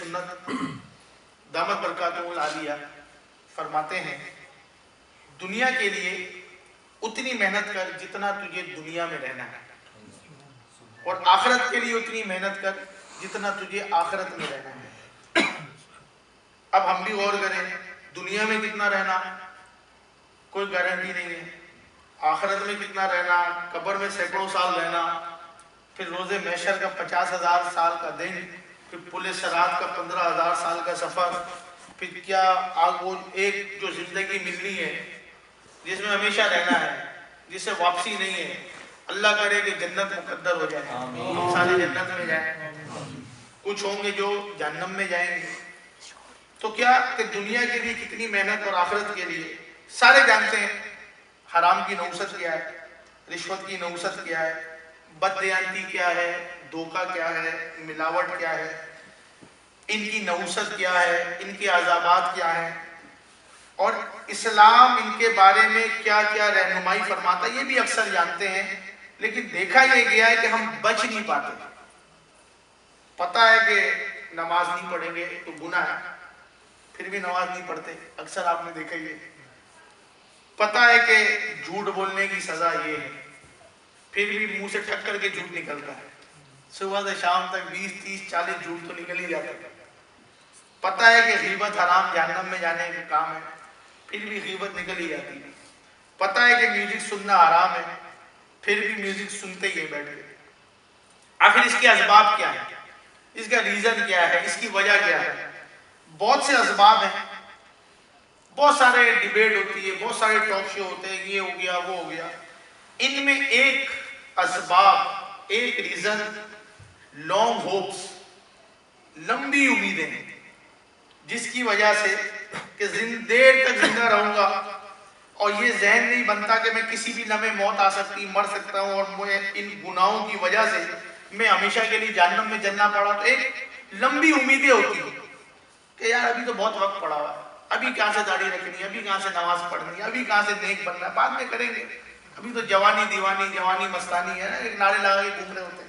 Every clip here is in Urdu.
سنت دامت برکاتہ العالیہ فرماتے ہیں دنیا کے لیے اتنی محنت کر جتنا تجھے دنیا میں رہنا ہے، اور آخرت کے لیے اتنی محنت کر جتنا تجھے آخرت میں رہنا ہے۔ اب ہم بھی غور کریں، دنیا میں کتنا رہنا کوئی گارنٹی نہیں ہے، آخرت میں کتنا رہنا، قبر میں سینکڑوں سال رہنا، پھر روز محشر کا 50,000 سال کا دن، پھر پل صراط کا 15,000 سال کا سفر، پھر کیا وہ ایک جو زندگی ملنی ہے جس میں ہمیشہ رہنا ہے، جس سے واپسی نہیں ہے۔ اللہ کرے کہ جنت مقدر ہو جائے، ہم سارے جنت میں جائیں، کچھ ہوں گے جو جہنم میں جائیں گے۔ تو کیا کہ دنیا کے لیے کتنی محنت اور آخرت کے لیے سارے جانتے ہیں حرام کی نحوست کیا ہے، رشوت کی نحوست کیا ہے، بددیانتی کیا ہے، دھوکہ کیا ہے، ملاوٹ کیا ہے، ان کی نحوست کیا ہے، ان کے عذابات کیا ہیں، اور اسلام ان کے بارے میں کیا کیا رہنمائی فرماتا ہے یہ بھی اکثر جانتے ہیں، لیکن دیکھا یہ گیا ہے کہ ہم بچ نہیں پاتے۔ پتہ ہے کہ نماز نہیں پڑھیں گے تو گناہ ہے، پھر بھی نماز نہیں پڑھتے، اکثر آپ نے دیکھا یہ۔ پتہ ہے کہ جھوٹ بولنے کی سزا یہ ہے، پھر بھی منہ سے ٹھک کر کے جھوٹ نکلتا ہے، صبح سے شام تک 20 30 40 جھوٹ تو نکل ہی جاتا ہے۔ پتہ ہے کہ غیبت حرام جہنم میں جانے کا کام ہے، پھر بھی غیبت نکل ہی جاتی ہے۔ پتہ ہے کہ میوزک سننا حرام ہے، پھر بھی میوزک سنتے ہی بیٹھ گئے۔ آخر اس کے اسباب کیا ہیں، اس کا ریزن کیا ہے، اس کی وجہ کیا ہے؟ بہت سے اسباب ہیں، بہت سارے ڈیبیٹ ہوتی ہے، بہت سارے ٹاک شو ہوتے ہیں، یہ ہو گیا وہ ہو گیا۔ ان میں ایک اسباب، ایک ریزن لانگ ہوپس، لمبی امیدیں ہیں، جس کی وجہ سے کہ دیر تک زندہ رہوں گا اور یہ ذہن نہیں بنتا کہ میں کسی بھی لمحے موت آ سکتی، مر سکتا ہوں، اور مجھے ان گناہوں کی وجہ سے میں ہمیشہ کے لیے جہنم میں جلنا پڑا، تو ایک لمبی امیدیں ہوتی ہیں کہ یار ابھی تو بہت وقت پڑا ہوا ہے، ابھی کہاں سے داڑھی رکھنی ہے، ابھی کہاں سے نماز پڑھنی ہے، ابھی کہاں سے نیک بننا ہے، بعد میں کریں گے، ابھی تو جوانی دیوانی، جوانی مستانی ہے نا، ایک نعرے لگا کے گھوم رہے ہوتے ہیں۔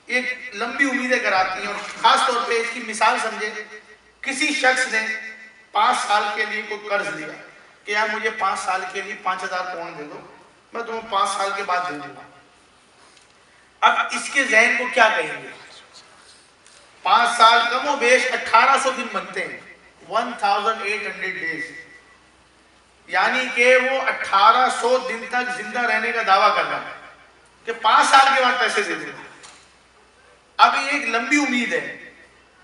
ایک لمبی امیدیں کراتی ہیں، اور خاص طور پہ اس کی مثال سمجھے، کسی شخص نے 5 سال کے لیے کوئی قرض لیا کہ یار مجھے 5 سال کے لیے 5,000 پاؤنڈ دے دو، میں تمہیں 5 سال کے بعد دے دوں گا۔ اب اس کے ذہن کو کیا کہیں گے؟ 5 سال کم و بیش 1800 دن بنتے ہیں، 1800 days، یعنی کہ وہ 1800 دن تک زندہ رہنے کا دعویٰ کر رہا ہے کہ 5 سال کے بعد پیسے دے دوں گا۔ اب یہ ایک لمبی امید ہے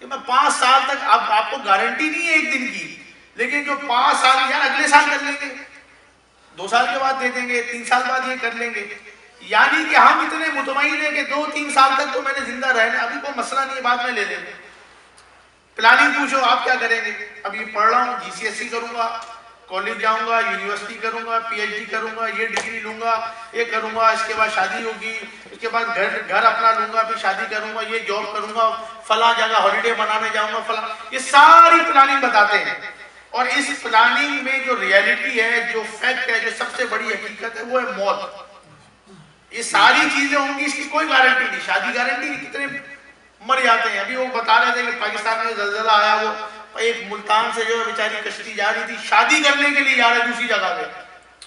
کہ میں 5 سال تک، اب آپ کو گارنٹی نہیں ہے ایک دن کی، لیکن جو 5 سال، یار اگلے سال کر لیں گے، 2 سال کے بعد دے دیں گے، 3 سال بعد یہ کر لیں گے، یعنی کہ ہم اتنے مطمئن ہیں کہ 2-3 سال تک تو میں نے زندہ رہنا، ابھی کوئی مسئلہ نہیں ہے، بعد میں لے لیں گے۔ پلاننگ پوچھو آپ کیا کریں گے؟ ابھی پڑھ رہا ہوں، GCSE کروں گا، کالج جاؤں گا، یونیورسٹی کروں گا، PhD کروں گا، یہ ڈگری لوں گا، یہ کروں گا، اس کے بعد شادی ہوگی، اس کے بعد گھر اپنا لوں گا، پھر شادی کروں گا، یہ جاب کروں گا، فلاں جگہ ہالیڈے منانے جاؤں گا، فلاں، یہ ساری پلاننگ بتاتے ہیں۔ اور اس پلاننگ میں جو ریالٹی ہے، جو فیکٹ ہے، جو سب سے بڑی حقیقت ہے، وہ ہے موت۔ یہ ساری چیزیں ہوں گی، اس کی کوئی گارنٹی نہیں، شادی گارنٹی نہیں، کتنے مر جاتے ہیں۔ ابھی وہ بتا رہے تھے کہ پاکستان میں زلزلہ آیا، وہ ایک ملتان سے جو بیچاری کشتی جا رہی تھی شادی کرنے کے لیے، جا رہے دوسری جگہ پہ،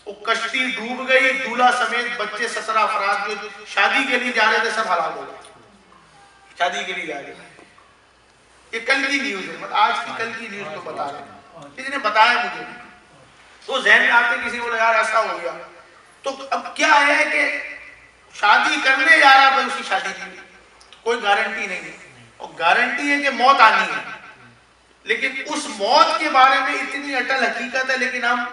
وہ کشتی ڈوب گئی، دولہا سمیت بچے 17 افراد جو شادی کے لیے جا رہے تھے سب ہلاک ہو گئے، شادی کے لیے جا رہے تھے۔ یہ کل کی نیوز ہے، مطلب آج کی کل کی نیوز کو بتا رہے ہیں، کسی نے بتایا مجھے، تو ذہن میں آتے کسی کو یار ایسا ہو گیا۔ تو اب کیا ہے کہ شادی کرنے جا رہا تھا، اس کی شادی کی کوئی گارنٹی نہیں ہے، اور گارنٹی ہے کہ موت آنی ہے، لیکن اس موت کے بارے میں اتنی اٹل حقیقت ہے، لیکن ہم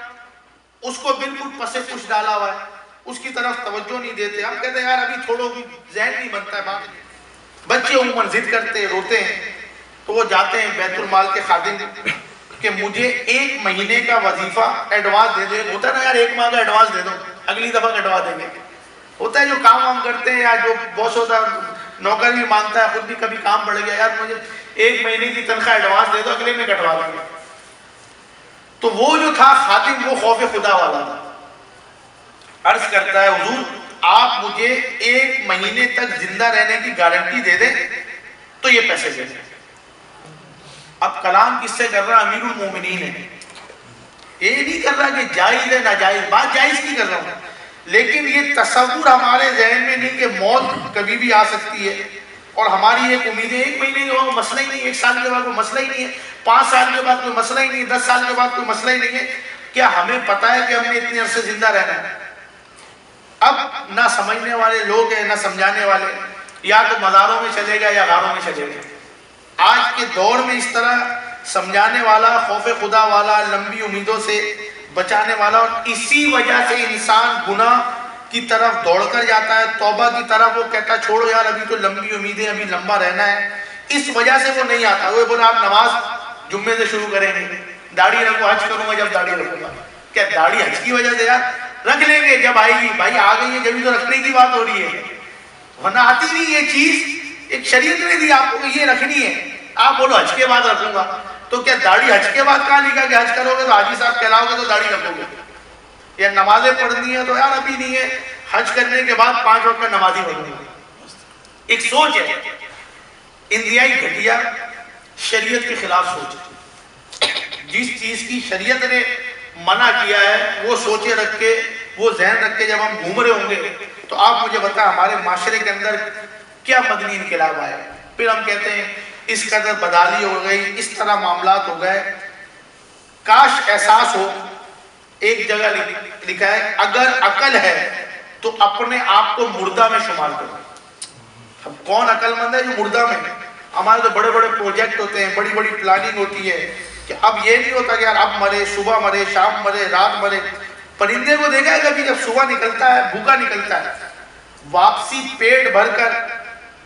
اس کو بالکل پسے پش ڈالا ہوا ہے، اس کی طرف توجہ نہیں دیتے۔ ہم کہتے ہیں یار ابھی چھوڑو، ذہن نہیں بنتا ہے بات۔ بچے عموماً ضد کرتے روتے ہیں، تو وہ جاتے ہیں بیت المال کے خادم کہ مجھے 1 مہینے کا وظیفہ ایڈوانس دے دے۔ ہوتا ہے نا یار 1 ماہ کا ایڈوانس دے دو، اگلی دفعہ کٹوا دیں گے۔ ہوتا ہے جو کام ہم کرتے ہیں، یا جو باس ہوتا ہے نوکر بھی مانگتا ہے، خود بھی کبھی کام بڑھ گیا، یار مجھے 1 مہینے کی تنخواہ ایڈوانس دے دو، اگلے میں کٹوا دیں گے۔ تو وہ جو تھا خادم، وہ خوف خدا والا تھا، عرض کرتا ہے حضور آپ مجھے 1 مہینے تک زندہ رہنے کی گارنٹی دے دیں تو یہ پیسے دے دیں۔ اب کلام کس سے کر رہا؟ امیر المومنین ہے. یہ نہیں کر رہا کہ جائز ہے ناجائز، بات جائز کی کر رہا ہوں، لیکن یہ تصور ہمارے ذہن میں نہیں کہ موت کبھی بھی آ سکتی ہے اور ہماری ایک امید ہے 1 مہینے کے بعد مسئلہ ہی نہیں ہے، 1 سال کے بعد کوئی مسئلہ ہی نہیں ہے، 5 سال کے بعد کوئی مسئلہ ہی نہیں ہے، 10 سال کے بعد کوئی مسئلہ ہی نہیں ہے. کیا ہمیں پتا ہے کہ ہم نے اتنے عرصے زندہ رہنا ہے؟ اب نہ سمجھنے والے لوگ ہیں نہ سمجھانے والے، یا تو مزاروں میں چلے گا یا غاروں میں چلے گا. آج کے دور میں اس طرح سمجھانے والا، خوف خدا والا، لمبی امیدوں سے بچانے والا، اور اسی وجہ سے انسان گناہ کی طرف دوڑ کر جاتا ہے، توبہ کی طرف وہ کہتا ہے چھوڑو یار ابھی تو لمبی امیدیں، ابھی لمبا رہنا ہے. اس وجہ سے وہ نہیں آتا. وہ بولا آپ نماز جمعے سے شروع کریں گے، داڑھی رکھو، حج کروں گا جب داڑھی رکھوں گا. کیا داڑھی حج کی وجہ سے؟ یار رکھ لیں گے جب آئے گی. بھائی آ گئی ہے جبھی تو رکھنے کی بات ہو رہی ہے، ورنہ آتی نہیں یہ چیز. ایک شریعت نے دی آپ کو کہ یہ رکھنی ہے، آپ بولو حج کے بعد رکھوں گا. تو کیا داڑھی حج کے بعد کہاں لکھا کہ حج کرو گے تو حاجی صاحب کہلاؤ گے تو داڑھی رکھو گے؟ یا نمازیں پڑھنی ہے تو یار ابھی نہیں ہے، حج کرنے کے بعد 5 وقت کا نمازی بنوں گا. ایک سوچ ہے انتہائی گھٹیا، شریعت کے خلاف سوچ ہے. جس چیز کی شریعت نے منع کیا ہے وہ سوچے رکھ کے، وہ ذہن رکھ کے جب ہم گھوم رہے ہوں گے تو آپ مجھے بتائیں ہمارے معاشرے کے اندر کیا مدنی انقلاب آیا. پھر ہم کہتے ہیں اس قدر بدحالی ہو گئی، اس طرح معاملات ہو گئے. کاش احساس ہو. ایک جگہ لکھا ہے اگر عقل ہے تو اپنے آپ کو مردہ میں شمار کرو. اب کون عقل مند ہے جو مردہ میں؟ ہمارے تو بڑے بڑے پروجیکٹ ہوتے ہیں، بڑی بڑی پلاننگ ہوتی ہے کہ اب یہ نہیں ہوتا کہ یار اب مرے، صبح مرے، شام مرے، رات مرے. پرندے کو دیکھا ہے کبھی جب صبح نکلتا ہے بھوکا نکلتا ہے، واپسی پیٹ بھر کر،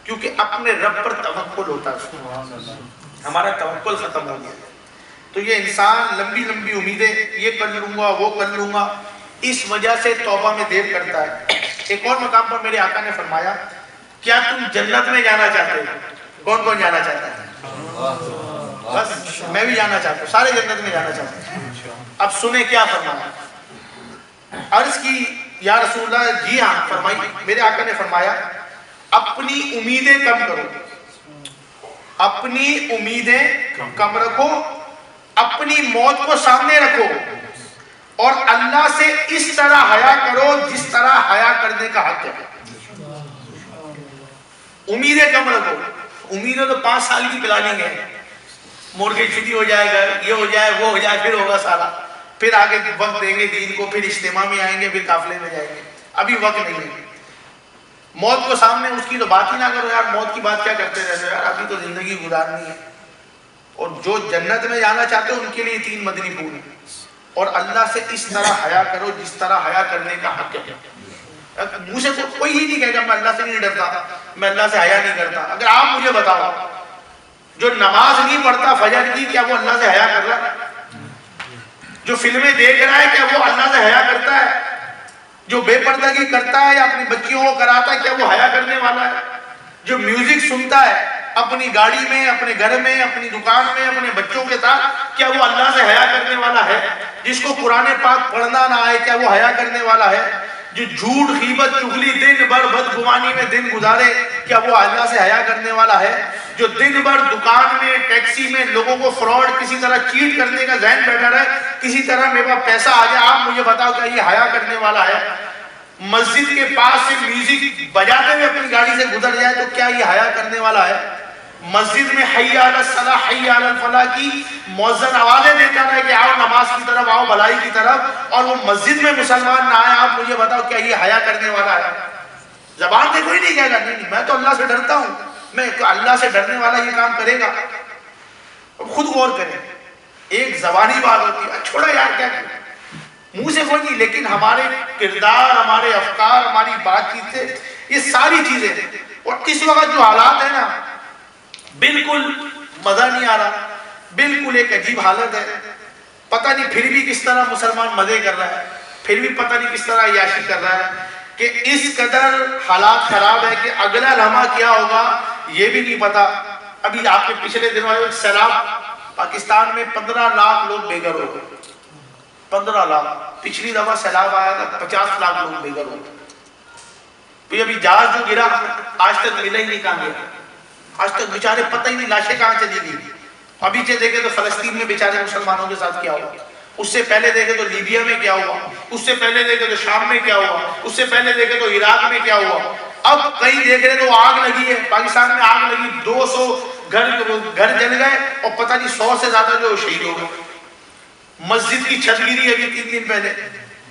کیونکہ اپنے رب پر توکل ہوتا ہے. ہمارا توکل ختم ہو گیا. تو یہ انسان لمبی لمبی امیدیں، یہ کر لوں گا وہ کر لوں گا، اس وجہ سے توبہ میں دیر کرتا ہے. ایک اور مقام پر میرے آقا نے فرمایا کیا تم جنت میں جانا چاہتے ہو؟ کون کون جانا چاہتا ہے؟ بس میں بھی جانا چاہتا ہوں، سارے جنت میں جانا چاہتے ہیں. اب سنیں کیا فرمایا. عرض کی یا رسول اللہ، جی ہاں فرمائی. میرے آقا نے فرمایا اپنی امیدیں کم کرو، اپنی امیدیں کم رکھو، اپنی موت کو سامنے رکھو، اور اللہ سے اس طرح حیا کرو جس طرح حیا کرنے کا حق ہے. امیدیں کم رکھو. امیدیں تو 5 سال کی پلاننگ ہے، مورگیج چھٹی ہو جائے گا، یہ ہو جائے وہ ہو جائے، پھر ہوگا سارا، پھر آگے وقت دیں گے دین کو، پھر اجتماع میں آئیں گے، پھر قافلے میں جائیں گے. ابھی وقت نہیں ہے. موت کو سامنے، اس کی تو بات ہی نہ کرو یار. موت کی بات کیا کرتے رہتے یار، ابھی تو زندگی گزارنی ہے. اور جو جنت میں جانا چاہتے ہیں ان کے لیے 3 مدنی پھول ہیں. اور اللہ سے اس طرح حیا کرو جس طرح حیا کرنے کا حق ہے. منہ سے کوئی ہی نہیں کہے گا میں اللہ سے نہیں ڈرتا، میں اللہ سے حیا نہیں کرتا. اگر آپ مجھے بتاؤ جو نماز نہیں پڑھتا فجر کی، کیا وہ اللہ سے حیا کر رہا ہے؟ جو فلمیں دیکھ رہا ہے کیا وہ اللہ سے حیا کرتا ہے؟ جو بے پردگی کرتا ہے یا اپنی بچیوں کو کراتا ہے کیا وہ حیا کرنے والا ہے؟ جو میوزک سنتا ہے اپنی گاڑی میں، اپنے گھر میں، اپنی دکان میں، اپنے بچوں کے ساتھ، کیا وہ اللہ سے حیا کرنے والا ہے؟ جس کو قرآن پاک پڑھنا نہ آئے کیا وہ حیا کرنے والا ہے؟ جو جھوٹ غیبت چغلی دن بھر بدگمانی میں دن گزارے کیا وہ اللہ سے حیا کرنے والا ہے؟ جو دن بھر دکان میں ٹیکسی میں لوگوں کو فراڈ کسی طرح چیٹ کرنے کا ذہن بیٹھا رہے، کسی طرح میرے پاس پیسہ آ جائے، آپ مجھے بتاؤ کیا یہ حیا کرنے والا ہے؟ مسجد کے پاس سے میوزک بجاتے ہوئے اپنی گاڑی سے گزر جائے تو کیا یہ حیا کرنے والا ہے؟ مسجد میں حی علی الصلاح حی علی الفلاح کی مؤذن آوازیں دیتا رہے کہ آؤ نماز کی طرف، آؤ بھلائی کی طرف، اور وہ مسجد میں مسلمان نہ آئے، آپ مجھے بتاؤ کیا یہ حیا کرنے والا ہے؟ زبان سے کوئی نہیں کہے گا نہیں میں تو اللہ سے ڈرتا ہوں، میں اللہ سے ڈرنے والا یہ کام کرے گا. خود غور کریں. ایک زبانی بات ہوتی ہے چھوڑا یار کیا کریں، منہ سے کوئی نہیں، لیکن ہمارے کردار، ہمارے افکار، ہماری بات چیت سے یہ ساری چیزیں ہیں. اور اس وقت جو حالات ہیں نا بالکل مزہ نہیں آ رہا، بالکل ایک عجیب حالت ہے. پتہ نہیں پھر بھی کس طرح مسلمان مزے کر رہا ہے، پھر بھی پتہ نہیں کس طرح عیاشی کر رہا ہے، کہ اس قدر حالات خراب ہے کہ اگلا لمحہ کیا ہوگا یہ بھی نہیں پتا. ابھی آپ کے پچھلے دنوں میں سیلاب، پاکستان میں 15 لاکھ لوگ بے گھر ہو گئے. 15 لاکھ. پچھلی دفعہ سیلاب آیا تھا 50 لاکھ لوگ بے گھر ہو گئے. پھر ابھی جہاز جو گرا آج تک ملا ہی نہیں کہاں گیا، آج تک بیچارے پتہ ہی نہیں لاشیں کہاں چلی گئی. ابھی سے دیکھیں تو فلسطین میں بیچارے مسلمانوں کے ساتھ کیا ہوا، اس سے پہلے دیکھیں تو لیبیا میں کیا ہوا، اس سے پہلے دیکھیں تو شام میں کیا ہوا، اس سے پہلے دیکھیں تو عراق میں کیا ہوا، اب کئی دیکھ رہے تو آگ لگی ہے، پاکستان میں آگ لگی، 200 گھر جل گئے اور پتہ نہیں 100 سے زیادہ جو شہید ہو گئے، مسجد کی چھت گری ابھی 3 دن پہلے،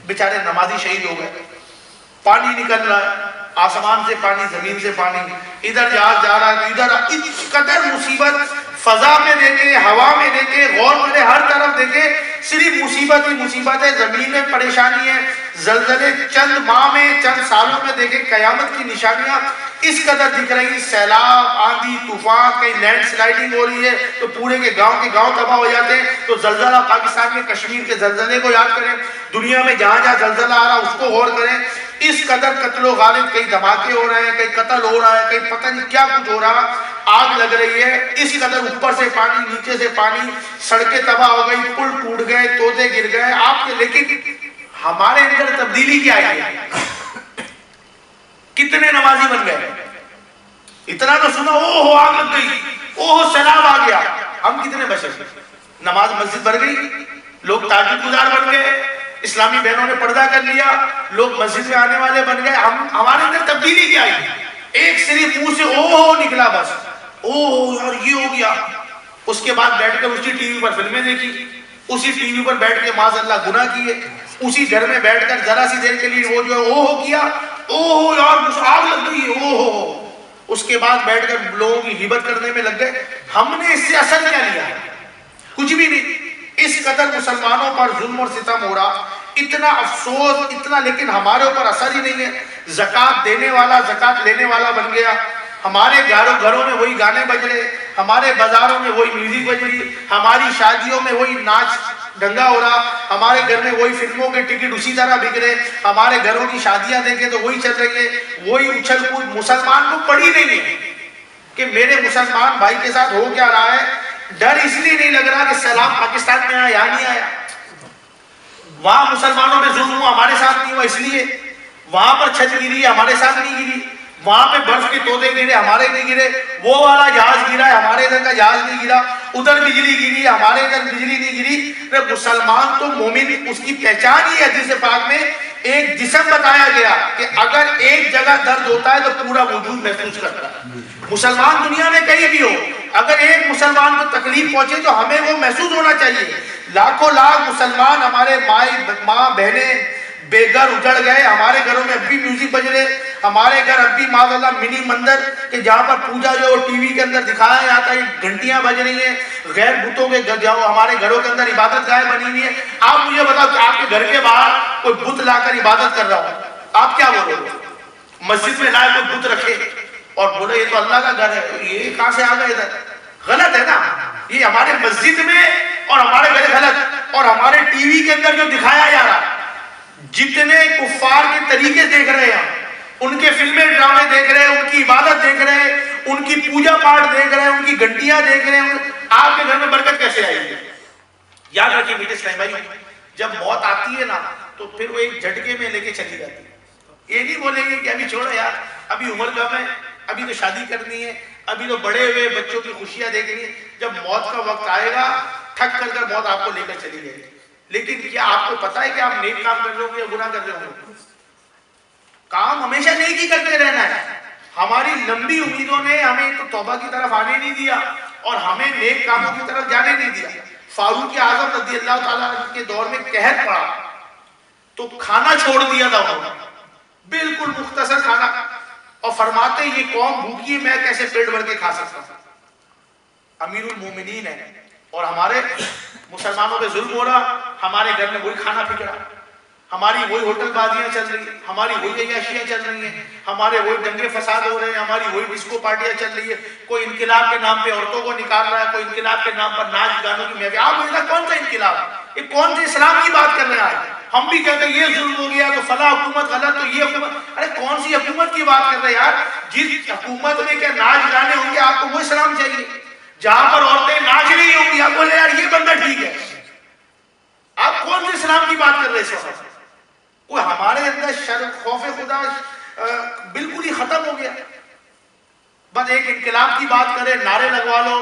بیچارے نمازی شہید ہو گئے، پانی نکل رہا ہے آسمان سے، پانی زمین سے پانی، ادھر جہاز جا رہا ہے ادھر، اس قدر مصیبت فضا میں دیکھیں، ہوا میں دیکھیں، غور کریں، ہر طرف دیکھیں صرف مصیبت ہی مصیبت ہے، زمین میں پریشانی ہے، زلزلے چند ماہ میں چند سالوں میں دیکھیں، قیامت کی نشانیاں اس قدر دکھ رہی، سیلاب، آندھی، طوفان، کہیں لینڈ سلائڈنگ ہو رہی ہے تو پورے کے گاؤں تباہ ہو جاتے ہیں، تو زلزلہ پاکستان میں کشمیر کے زلزلے کو یاد کریں، دنیا میں جہاں جہاں زلزلہ آ رہا اس کو غور کریں، اس قدر قتل و غارت، کئی دھماکے ہو رہے ہیں، کئی قتل ہو رہا ہے، کئی پتہ نہیں کیا کچھ ہو رہا، آگ لگ رہی ہے، اس قدر اوپر سے پانی نیچے سے پانی، سڑکیں تباہ ہو گئی، پل ٹوٹ گئے، توتے گر گئے آپ کے، لیکن ہمارے اندر تبدیلی کیا آئی ہے؟ کتنے نمازی بن گئے؟ اتنا تو سنا اوہ آگ لگ گئی، اوہ سیلاب آ گیا، ہم کتنے بچے؟ نماز مسجد بھر گئی، لوگ تہجد گزار بن گئے، اسلامی بہنوں نے پردہ کر لیا، لوگ مسجد میں آنے والے بن گئے، ہمارے اندر تبدیلی کیا آئی؟ ایک صرف منہ سے اوہ نکلا بس، اوہ یار یہ ہو گیا، اس کے بعد بیٹھ کر اسی ٹی وی پر فلمیں دیکھی، اسی ٹی وی پر بیٹھ کے معاذ اللہ گناہ کیے، اسی گھر میں بیٹھ کر ذرا سی دیر کے لیے وہ جو ہے اوہ کیا، اوہ یار مجھے آگ لگ گئی ہے، اوہ، اس کے بعد بیٹھ کر لوگوں کی غیبت کرنے میں لگ گئے، ہم نے اس سے اثر کیا لیا؟ کچھ بھی نہیں، اس قدر مسلمانوں پر ظلم اور ستم ہو رہا، اتنا افسوس اتنا، لیکن ہمارے اوپر اثر ہی نہیں ہے، زکوٰۃ دینے والا زکوٰۃ لینے والا بن گیا، ہمارے گھروں میں وہی گانے بج رہے، ہمارے بازاروں میں وہی میوزک بج رہی، ہماری شادیوں میں وہی ناچ دنگا ہو رہا، ہمارے گھر میں وہی فلموں کے ٹکٹ اسی طرح بک رہے، ہمارے گھروں کی شادیاں دیکھیں تو وہی چل رہی ہے، وہی اچھل کود، مسلمان کو پڑی نہیں ہے کہ میرے مسلمان بھائی کے ساتھ ہو کیا رہا ہے، ڈر اس لیے نہیں لگ رہا کہ سیلاب پاکستان میں آیا یا نہیں آیا، وہاں مسلمانوں پہ ظلم ہوا ہمارے ساتھ نہیں ہوا اس لیے، وہاں پر چھت گری ہمارے ساتھ نہیں گری، وہاں پہ برف کے تودے گرے ہمارے نہیں گرے، وہ والا جہاز گرا ہے ہمارے ادھر کا جہاز نہیں گرا، ادھر بجلی گری ہمارے ادھر بجلی نہیں گری، مسلمان تو مومن، اس کی پہچان ہی ہے حدیث پاک میں ایک جسم بتایا گیا کہ اگر ایک جگہ درد ہوتا ہے تو پورا وجود محسوس کرتا ہے، مسلمان دنیا میں کہیں بھی ہو، اگر ایک مسلمان کو تکلیف پہنچے تو ہمیں وہ محسوس ہونا چاہیے، لاکھوں لاکھ مسلمان ہمارے ماں بہنیں بے گھر اجڑ گئے، ہمارے گھروں میں اب بھی میوزک بج رہے، ہمارے گھر اب بھی معاذ اللہ منی مندر کہ جہاں پر پوجا جو ٹی وی کے اندر دکھایا جاتا ہے، گھنٹیاں بج رہی ہیں، غیر بتوں کے جاؤ ہمارے گھروں کے اندر عبادت گاہ بنی ہوئی ہے، آپ مجھے بتاؤ کہ آپ کے گھر کے باہر کوئی بت لا کر عبادت کر رہا ہو، آپ کیا بولو گے؟ مسجد میں لائے کوئی بت رکھے اور بولے یہ تو اللہ کا گھر ہے، یہ کہاں سے آ گئے ادھر؟ غلط ہے نا، یہ ہمارے مسجد میں اور ہمارے گھر غلط، اور ہمارے ٹی وی کے اندر جو دکھایا جا رہا ہے، جتنے کفار کے طریقے دیکھ رہے ہیں، ان کے فلمیں ڈرامے دیکھ رہے ہیں، ان کی عبادت دیکھ رہے ہیں، ان کی پوجا پاٹ دیکھ رہے ہیں، ان کی گھنٹیاں دیکھ رہے ہیں، آپ کے گھر میں برکت کیسے آئے گی؟ یاد رکھیے میٹھے اسلام بھائی، جب موت آتی ہے نا تو پھر وہ ایک جھٹکے میں لے کے چلی جاتی ہے، یہ نہیں بولیں گے کہ ابھی چھوڑو یار، ابھی عمر کم ہے، ابھی تو شادی کرنی ہے، ابھی تو بڑے ہوئے بچوں کی خوشیاں دیکھنی ہے، جب موت کا وقت آئے گا تھک کر موت آپ کو لے کر چلی جائے گی، لیکن کیا آپ کو پتا ہے کہ آپ نیک کام کر رہے ہوں گے یا گناہ کر رہے ہوں گے؟ کام ہمیشہ نیکی کرتے رہنا ہے، ہماری لمبی امیدوں نے ہمیں تو توبہ کی طرف آنے نہیں دیا اور ہمیں نیک کاموں کی طرف جانے نہیں دیا، فاروق اعظم رضی اللہ تعالیٰ کے دور میں قحط پڑا تو کھانا چھوڑ دیا تھا انہوں نے، بالکل مختصر کھانا، اور فرماتے یہ قوم بھوکی ہے میں کیسے پیٹ بھر کے کھا سکتا ہوں، امیر المومنین ہے، اور ہمارے مسلمانوں پہ ظلم ہو رہا، ہمارے گھر میں وہی کھانا پک رہا، ہماری وہی ہوٹل بازیاں چل رہی ہیں، ہماری وہی عیاشیاں چل رہی ہیں، ہمارے وہی دنگے فساد ہو رہے ہیں، ہماری وہی ڈسکو پارٹیاں چل رہی ہے، کوئی انقلاب کے نام پہ عورتوں کو نکال رہا ہے، کوئی انقلاب کے نام پر ناچ گانوں کی محفل، آپ مجھے کون سا انقلاب، یہ کون سے اسلام کی بات کر رہے ہیں؟ ہم بھی کہتے ہیں یہ ظلم ہو گیا تو فلاں حکومت غلط، تو یہ حکومت، ارے کون سی حکومت کی بات کر رہے ہیں یار؟ جس حکومت میں کیا ناچ گانے ہوں گے آپ کو وہ اسلام چاہیے، جہاں پر عورتیں ناچ رہی ہوں گی آپ بولے یار یہ بندہ ٹھیک ہے، آپ کون سے اسلام کی بات کر رہے ہیں؟ کوئی ہمارے اندر شرم خوف خدا بالکل ہی ختم ہو گیا، بس ایک انقلاب کی بات کرے، نعرے لگوا لو،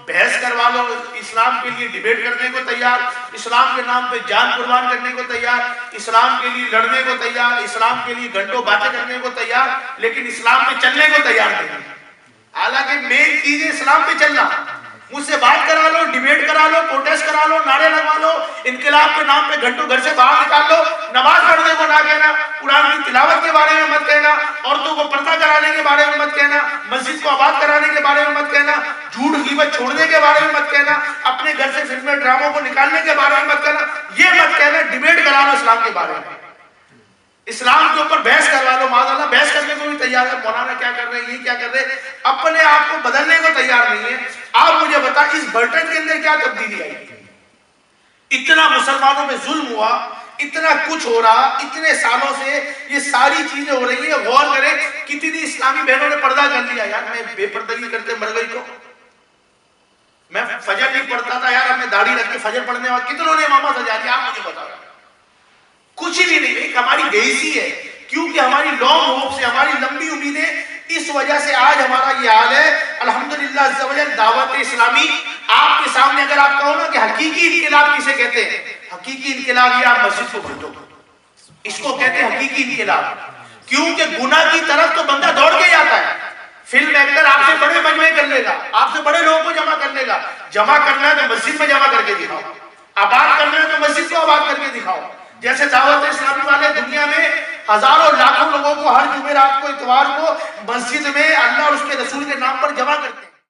بحث کروا لو، اسلام کے لیے ڈیبیٹ کرنے کو تیار، اسلام کے نام پہ جان قربان کرنے کو تیار، اسلام کے لیے لڑنے کو تیار، اسلام کے لیے گھنٹوں باتیں کرنے کو تیار، لیکن اسلام پہ چلنے کو تیار نہیں۔ حالانکہ مین چیز ہے اسلام پہ چلنا۔ مجھ سے بات کرا لو، ڈیبیٹ کرا لو، پروٹیسٹ کرا لو، نعرے لگوا لو، انقلاب کے نام پہ گھنٹوں گھر سے باہر نکال لو، نماز پڑھنے کو نہ کہنا، قرآن کی تلاوت کے بارے میں مت کہنا، عورتوں کو پردہ کرانے کے بارے میں مت کہنا، مسجد کو آباد کرانے کے بارے میں مت کہنا، جھوٹ غیبت چھوڑنے کے بارے میں مت کہنا، اپنے گھر سے فلمیں ڈراموں کو نکالنے کے بارے میں مت کہنا، یہ مت کہنا، ڈیبیٹ کرا لو اسلام کے بارے میں، اسلام کے اوپر بحث کروا لو۔ معاذ اللہ بحث کرنے کو بھی تیار ہے، مولانا کیا کر رہے ہیں، یہ کیا کر رہے ہیں، اپنے آپ کو بدلنے کو تیار نہیں ہے۔ آپ مجھے بتا اس برٹن کے اندر کیا تبدیلی آئی؟ اتنا مسلمانوں میں ظلم ہوا، اتنا کچھ ہو رہا، اتنے سالوں سے یہ ساری چیزیں ہو رہی ہیں، غور کریں کتنی اسلامی بہنوں نے پردہ کر لیا۔ یار میں بے پردگی کرتے مر گئی تو میں فجر نہیں پڑھتا تھا، یار اب میں داڑھی رکھ کے فجر پڑھنے والا، کتنوں نے امامہ سجا دیا؟ آپ مجھے بتاؤ۔ کچھ بھی نہیں، ایک ہماری بےعزتی ہے، کیونکہ ہماری لانگ ہوپ سے، ہماری لمبی امیدیں، اس وجہ سے آج ہمارا یہ حال ہے۔ الحمدللہ عز و جل دعوت اسلامی آپ کے سامنے اگر آپ کہو نا کہ حقیقی انقلاب کسے کہتے ہیں، حقیقی انقلاب یہ آپ مسجد کو بھول دو، اس کو کہتے ہیں حقیقی انقلاب، کیونکہ گناہ کی طرف تو بندہ دوڑ کے جاتا ہے۔ فلم ایکٹر آپ سے بڑے مجموعے کر لے گا، آپ سے بڑے لوگوں کو جمع کر لے گا، جمع کرنا ہے تو مسجد میں جمع کر کے دکھاؤ، آباد کرنا ہے تو مسجد کو آباد کر کے دکھاؤ۔ جیسے دعوت اسلامی والے دنیا میں ہزاروں لاکھوں لوگوں کو ہر جمعرات کو اتوار کو مسجد میں اللہ اور اس کے رسول کے نام پر جمع کرتے ہیں۔